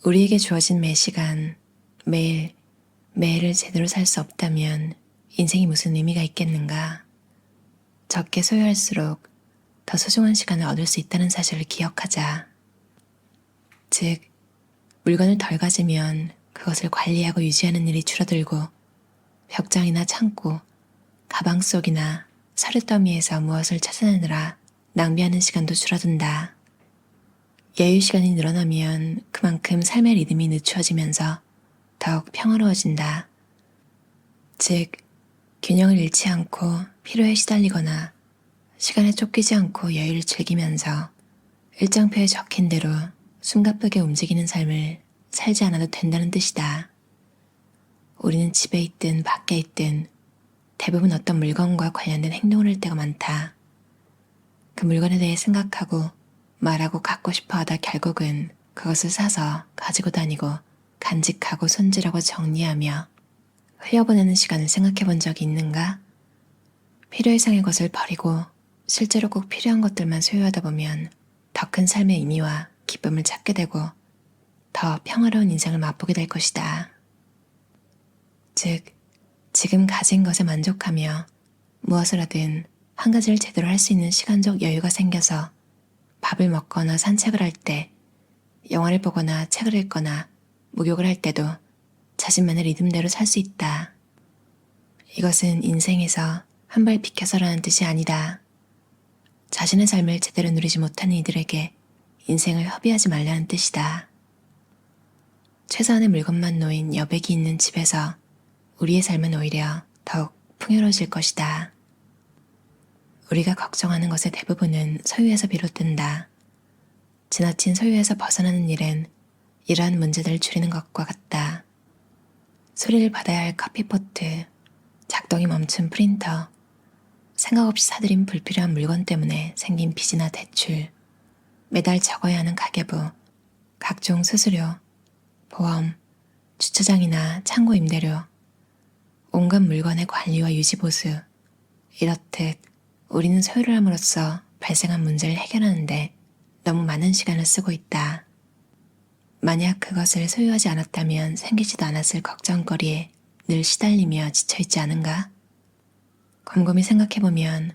우리에게 주어진 매 시간, 매일, 매일을 제대로 살 수 없다면 인생이 무슨 의미가 있겠는가? 적게 소유할수록 더 소중한 시간을 얻을 수 있다는 사실을 기억하자. 즉, 물건을 덜 가지면 그것을 관리하고 유지하는 일이 줄어들고 벽장이나 창고, 가방 속이나 서류 더미에서 무엇을 찾아내느라 낭비하는 시간도 줄어든다. 여유 시간이 늘어나면 그만큼 삶의 리듬이 늦추어지면서 더욱 평화로워진다. 즉, 균형을 잃지 않고 피로에 시달리거나 시간에 쫓기지 않고 여유를 즐기면서 일정표에 적힌 대로 숨가쁘게 움직이는 삶을 살지 않아도 된다는 뜻이다. 우리는 집에 있든 밖에 있든 대부분 어떤 물건과 관련된 행동을 할 때가 많다. 그 물건에 대해 생각하고 말하고 갖고 싶어 하다 결국은 그것을 사서 가지고 다니고 간직하고 손질하고 정리하며 흘려보내는 시간을 생각해 본 적이 있는가? 필요 이상의 것을 버리고 실제로 꼭 필요한 것들만 소유하다 보면 더 큰 삶의 의미와 기쁨을 찾게 되고 더 평화로운 인생을 맛보게 될 것이다. 즉, 지금 가진 것에 만족하며 무엇을 하든 한 가지를 제대로 할 수 있는 시간적 여유가 생겨서 밥을 먹거나 산책을 할 때, 영화를 보거나 책을 읽거나 목욕을 할 때도 자신만의 리듬대로 살 수 있다. 이것은 인생에서 한 발 비켜서라는 뜻이 아니다. 자신의 삶을 제대로 누리지 못하는 이들에게 인생을 허비하지 말라는 뜻이다. 최소한의 물건만 놓인 여백이 있는 집에서 우리의 삶은 오히려 더욱 풍요로워질 것이다. 우리가 걱정하는 것의 대부분은 소유에서 비롯된다. 지나친 소유에서 벗어나는 일은 이러한 문제들을 줄이는 것과 같다. 수리를 받아야 할 커피포트, 작동이 멈춘 프린터, 생각 없이 사들인 불필요한 물건 때문에 생긴 빚이나 대출, 매달 적어야 하는 가계부, 각종 수수료, 보험, 주차장이나 창고 임대료, 온갖 물건의 관리와 유지 보수, 이렇듯 우리는 소유를 함으로써 발생한 문제를 해결하는데 너무 많은 시간을 쓰고 있다. 만약 그것을 소유하지 않았다면 생기지도 않았을 걱정거리에 늘 시달리며 지쳐있지 않은가? 곰곰이 생각해보면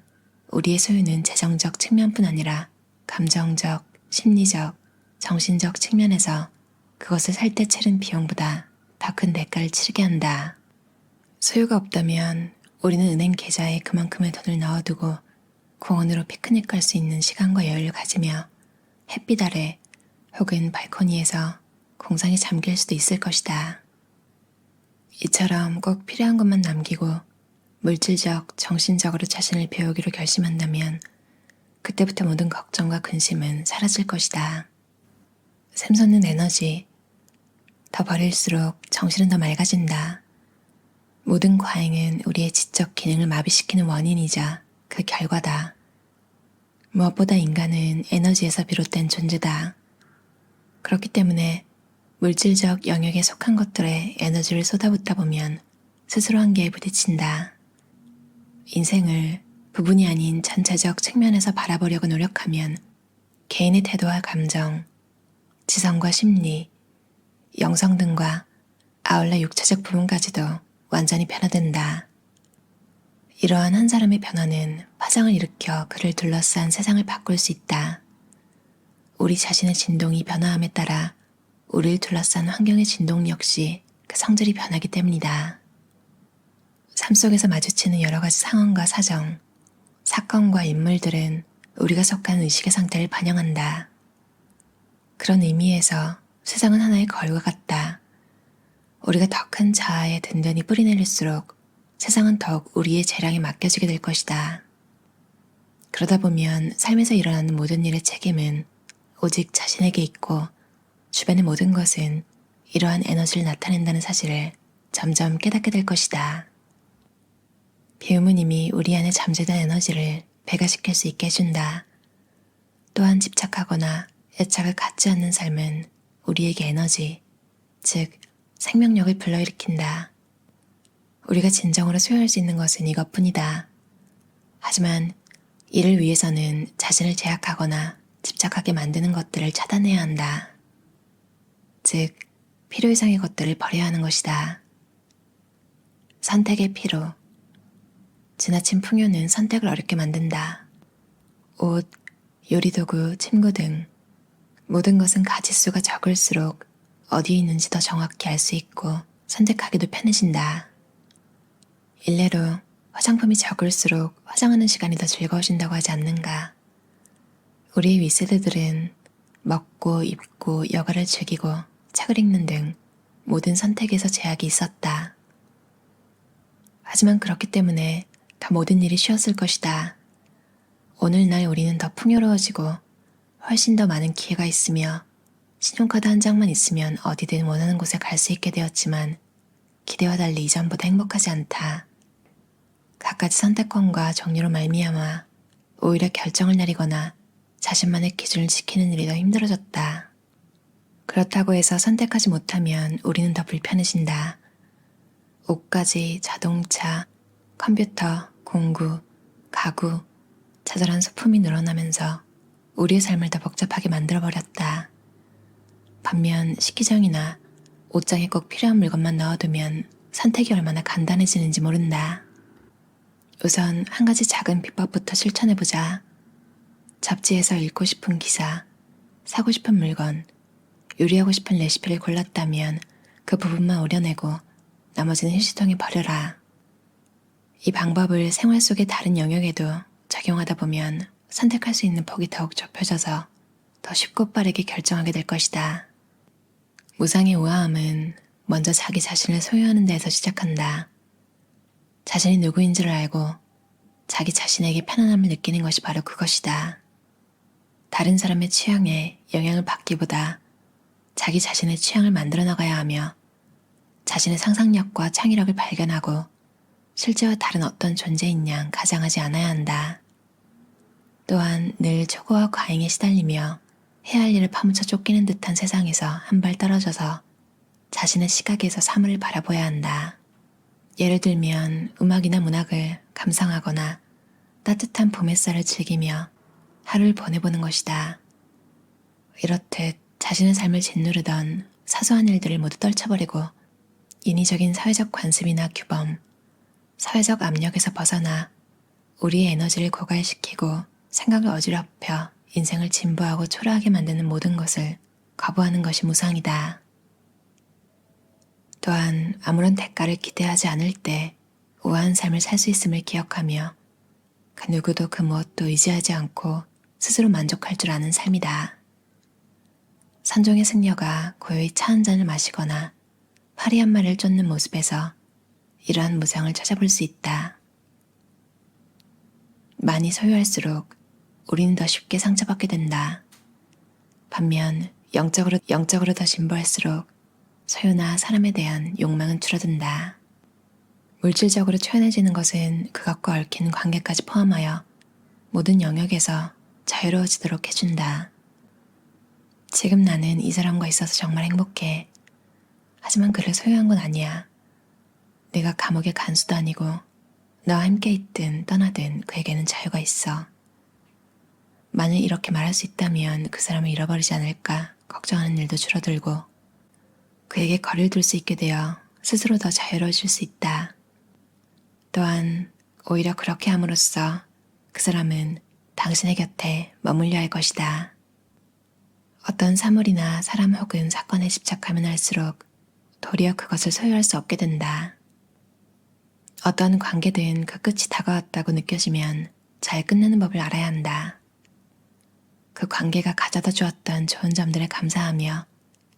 우리의 소유는 재정적 측면뿐 아니라 감정적, 심리적, 정신적 측면에서 그것을 살 때 치른 비용보다 더 큰 대가를 치르게 한다. 소유가 없다면 우리는 은행 계좌에 그만큼의 돈을 넣어두고 공원으로 피크닉 갈 수 있는 시간과 여유를 가지며 햇빛 아래 혹은 발코니에서 공상에 잠길 수도 있을 것이다. 이처럼 꼭 필요한 것만 남기고 물질적, 정신적으로 자신을 배우기로 결심한다면 그때부터 모든 걱정과 근심은 사라질 것이다. 샘솟는 에너지, 더 버릴수록 정신은 더 맑아진다. 모든 과잉은 우리의 지적 기능을 마비시키는 원인이자 그 결과다. 무엇보다 인간은 에너지에서 비롯된 존재다. 그렇기 때문에 물질적 영역에 속한 것들에 에너지를 쏟아붓다 보면 스스로 한계에 부딪힌다. 인생을 부분이 아닌 전체적 측면에서 바라보려고 노력하면 개인의 태도와 감정, 지성과 심리, 영성 등과 아울러 육체적 부분까지도 완전히 변화된다. 이러한 한 사람의 변화는 파장을 일으켜 그를 둘러싼 세상을 바꿀 수 있다. 우리 자신의 진동이 변화함에 따라 우리를 둘러싼 환경의 진동 역시 그 성질이 변하기 때문이다. 삶 속에서 마주치는 여러 가지 상황과 사정, 사건과 인물들은 우리가 속한 의식의 상태를 반영한다. 그런 의미에서 세상은 하나의 거울과 같다. 우리가 더 큰 자아에 든든히 뿌리내릴수록 세상은 더욱 우리의 재량에 맡겨지게 될 것이다. 그러다 보면 삶에서 일어나는 모든 일의 책임은 오직 자신에게 있고 주변의 모든 것은 이러한 에너지를 나타낸다는 사실을 점점 깨닫게 될 것이다. 배움은 이미 우리 안에 잠재된 에너지를 배가시킬 수 있게 해준다. 또한 집착하거나 애착을 갖지 않는 삶은 우리에게 에너지, 즉 생명력을 불러일으킨다. 우리가 진정으로 소유할 수 있는 것은 이것뿐이다. 하지만 이를 위해서는 자신을 제약하거나 집착하게 만드는 것들을 차단해야 한다. 즉 필요 이상의 것들을 버려야 하는 것이다. 선택의 피로. 지나친 풍요는 선택을 어렵게 만든다. 옷, 요리도구, 침구 등 모든 것은 가짓수가 적을수록 어디에 있는지 더 정확히 알 수 있고 선택하기도 편해진다. 일례로 화장품이 적을수록 화장하는 시간이 더 즐거워진다고 하지 않는가. 우리의 윗세대들은 먹고 입고 여가를 즐기고 책을 읽는 등 모든 선택에서 제약이 있었다. 하지만 그렇기 때문에 더 모든 일이 쉬웠을 것이다. 오늘날 우리는 더 풍요로워지고 훨씬 더 많은 기회가 있으며 신용카드 한 장만 있으면 어디든 원하는 곳에 갈 수 있게 되었지만 기대와 달리 이전보다 행복하지 않다. 갖가지 선택권과 종류로 말미암아 오히려 결정을 내리거나 자신만의 기준을 지키는 일이 더 힘들어졌다. 그렇다고 해서 선택하지 못하면 우리는 더 불편해진다. 옷가지, 자동차, 컴퓨터, 공구, 가구, 자잘한 소품이 늘어나면서 우리의 삶을 더 복잡하게 만들어버렸다. 반면 식기장이나 옷장에 꼭 필요한 물건만 넣어두면 선택이 얼마나 간단해지는지 모른다. 우선 한 가지 작은 비법부터 실천해보자. 잡지에서 읽고 싶은 기사, 사고 싶은 물건, 요리하고 싶은 레시피를 골랐다면 그 부분만 오려내고 나머지는 휴지통에 버려라. 이 방법을 생활 속의 다른 영역에도 적용하다 보면 선택할 수 있는 폭이 더욱 좁혀져서 더 쉽고 빠르게 결정하게 될 것이다. 무상의 우아함은 먼저 자기 자신을 소유하는 데에서 시작한다. 자신이 누구인지를 알고 자기 자신에게 편안함을 느끼는 것이 바로 그것이다. 다른 사람의 취향에 영향을 받기보다 자기 자신의 취향을 만들어 나가야 하며 자신의 상상력과 창의력을 발견하고 실제와 다른 어떤 존재인 양 가장하지 않아야 한다. 또한 늘 초고와 과잉에 시달리며 해야 할 일을 파묻혀 쫓기는 듯한 세상에서 한 발 떨어져서 자신의 시각에서 사물을 바라보아야 한다. 예를 들면 음악이나 문학을 감상하거나 따뜻한 봄 햇살을 즐기며 하루를 보내보는 것이다. 이렇듯 자신의 삶을 짓누르던 사소한 일들을 모두 떨쳐버리고 인위적인 사회적 관습이나 규범, 사회적 압력에서 벗어나 우리의 에너지를 고갈시키고 생각을 어지럽혀 인생을 진부하고 초라하게 만드는 모든 것을 거부하는 것이 무상이다. 또한 아무런 대가를 기대하지 않을 때 우아한 삶을 살 수 있음을 기억하며 그 누구도 그 무엇도 의지하지 않고 스스로 만족할 줄 아는 삶이다. 산종의 승려가 고요히 차 한 잔을 마시거나 파리 한 마리를 쫓는 모습에서 이러한 무상을 찾아볼 수 있다. 많이 소유할수록 우리는 더 쉽게 상처받게 된다. 반면 영적으로 더 진보할수록 소유나 사람에 대한 욕망은 줄어든다. 물질적으로 초연해지는 것은 그것과 얽힌 관계까지 포함하여 모든 영역에서 자유로워지도록 해준다. 지금 나는 이 사람과 있어서 정말 행복해. 하지만 그를 소유한 건 아니야. 내가 감옥의 간수도 아니고 너와 함께 있든 떠나든 그에게는 자유가 있어. 만일 이렇게 말할 수 있다면 그 사람을 잃어버리지 않을까 걱정하는 일도 줄어들고 그에게 거리를 둘 수 있게 되어 스스로 더 자유로워질 수 있다. 또한 오히려 그렇게 함으로써 그 사람은 당신의 곁에 머물려 할 것이다. 어떤 사물이나 사람 혹은 사건에 집착하면 할수록 도리어 그것을 소유할 수 없게 된다. 어떤 관계든 그 끝이 다가왔다고 느껴지면 잘 끝내는 법을 알아야 한다. 그 관계가 가져다 주었던 좋은 점들에 감사하며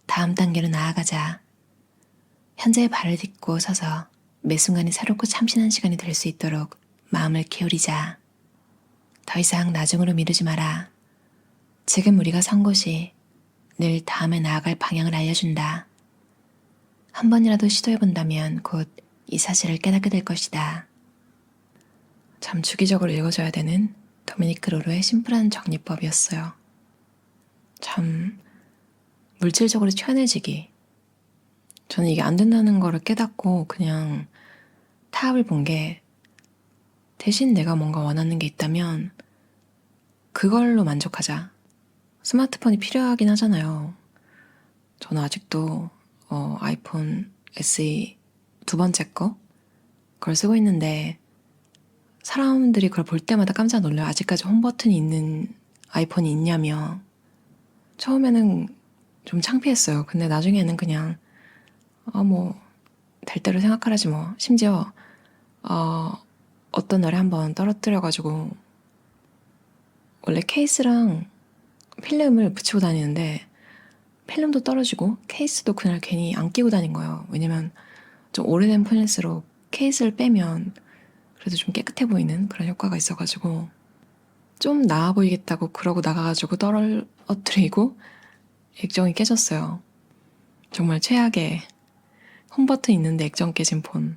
다음 단계로 나아가자. 현재의 발을 딛고 서서 매 순간이 새롭고 참신한 시간이 될 수 있도록 마음을 기울이자. 더 이상 나중으로 미루지 마라. 지금 우리가 선 곳이 늘 다음에 나아갈 방향을 알려준다. 한 번이라도 시도해본다면 곧 이 사실을 깨닫게 될 것이다. 참 주기적으로 읽어줘야 되는 도미니크 로로의 심플한 정리법이었어요. 참 물질적으로 초연해지기. 저는 이게 안 된다는 거를 깨닫고 그냥 타협을 본 게 대신 내가 뭔가 원하는 게 있다면 그걸로 만족하자. 스마트폰이 필요하긴 하잖아요. 저는 아직도 아이폰 SE 두 번째 거 그걸 쓰고 있는데 사람들이 그걸 볼 때마다 깜짝 놀라요. 아직까지 홈 버튼이 있는 아이폰이 있냐며. 처음에는 좀 창피했어요. 근데 나중에는 그냥 뭐 될 대로 생각하라지 뭐. 심지어 어떤 날에 한번 떨어뜨려가지고 원래 케이스랑 필름을 붙이고 다니는데 필름도 떨어지고 케이스도 그날 괜히 안 끼고 다닌 거예요. 왜냐면 좀 오래된 폰일수록 케이스를 빼면 그래도 좀 깨끗해 보이는 그런 효과가 있어가지고 좀 나아 보이겠다고 그러고 나가가지고 떨어뜨리고 액정이 깨졌어요. 정말 최악의 홈버튼 있는데 액정 깨진 폰.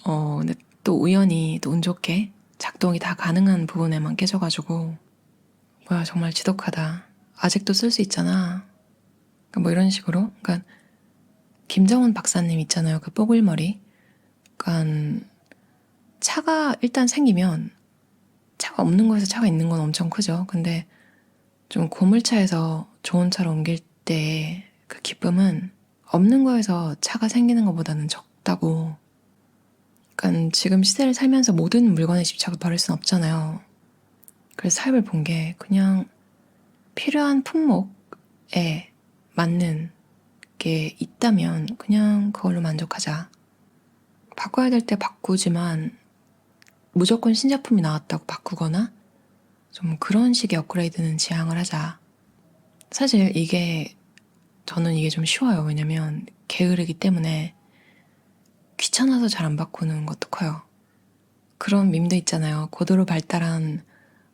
근데 또 우연히 또 운 좋게 작동이 다 가능한 부분에만 깨져가지고 뭐야 정말 지독하다. 아직도 쓸 수 있잖아. 그러니까 뭐 이런 식으로. 그러니까 김정은 박사님 있잖아요. 그 뽀글머리. 그러니까 차가 일단 생기면 차가 없는 곳에서 차가 있는 건 엄청 크죠. 근데 좀 고물차에서 좋은 차로 옮길 때 그 기쁨은 없는 거에서 차가 생기는 것보다는 적다고. 그러니까 지금 시대를 살면서 모든 물건에 집착을 버릴 순 없잖아요. 그래서 삶을 본 게 그냥 필요한 품목에 맞는 게 있다면 그냥 그걸로 만족하자. 바꿔야 될 때 바꾸지만 무조건 신제품이 나왔다고 바꾸거나 좀 그런 식의 업그레이드는 지양을 하자. 사실 저는 이게 좀 쉬워요. 왜냐면 게으르기 때문에 귀찮아서 잘 안 바꾸는 것도 커요. 그런 밈도 있잖아요. 고도로 발달한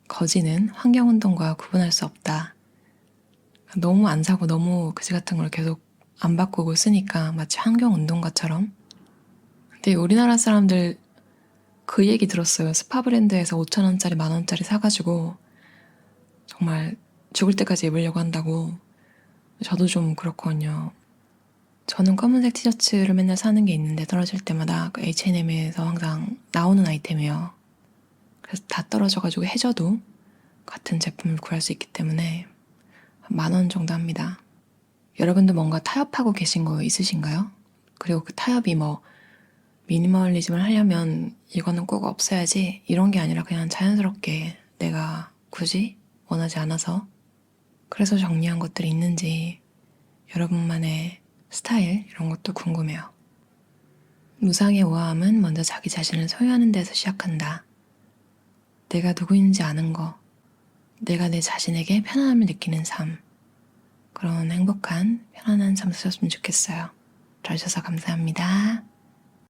거지는 환경운동과 구분할 수 없다. 너무 안 사고 너무 그지 같은 걸 계속 안 바꾸고 쓰니까 마치 환경운동가처럼. 근데 우리나라 사람들 그 얘기 들었어요. 스파 브랜드에서 5,000원짜리 10,000원짜리 사가지고 정말 죽을 때까지 입으려고 한다고. 저도 좀 그렇거든요. 저는 검은색 티셔츠를 맨날 사는 게 있는데 떨어질 때마다 그 H&M에서 항상 나오는 아이템이에요. 그래서 다 떨어져가지고 해져도 같은 제품을 구할 수 있기 때문에 10,000원 정도 합니다. 여러분도 뭔가 타협하고 계신 거 있으신가요? 그리고 그 타협이 뭐 미니멀리즘을 하려면 이거는 꼭 없애야지 이런 게 아니라 그냥 자연스럽게 내가 굳이 원하지 않아서 그래서 정리한 것들이 있는지 여러분만의 스타일 이런 것도 궁금해요. 무상의 우아함은 먼저 자기 자신을 소유하는 데서 시작한다. 내가 누구인지 아는 거, 내가 내 자신에게 편안함을 느끼는 삶, 그런 행복한 편안한 삶 사셨으면 좋겠어요. 들어주셔서 감사합니다.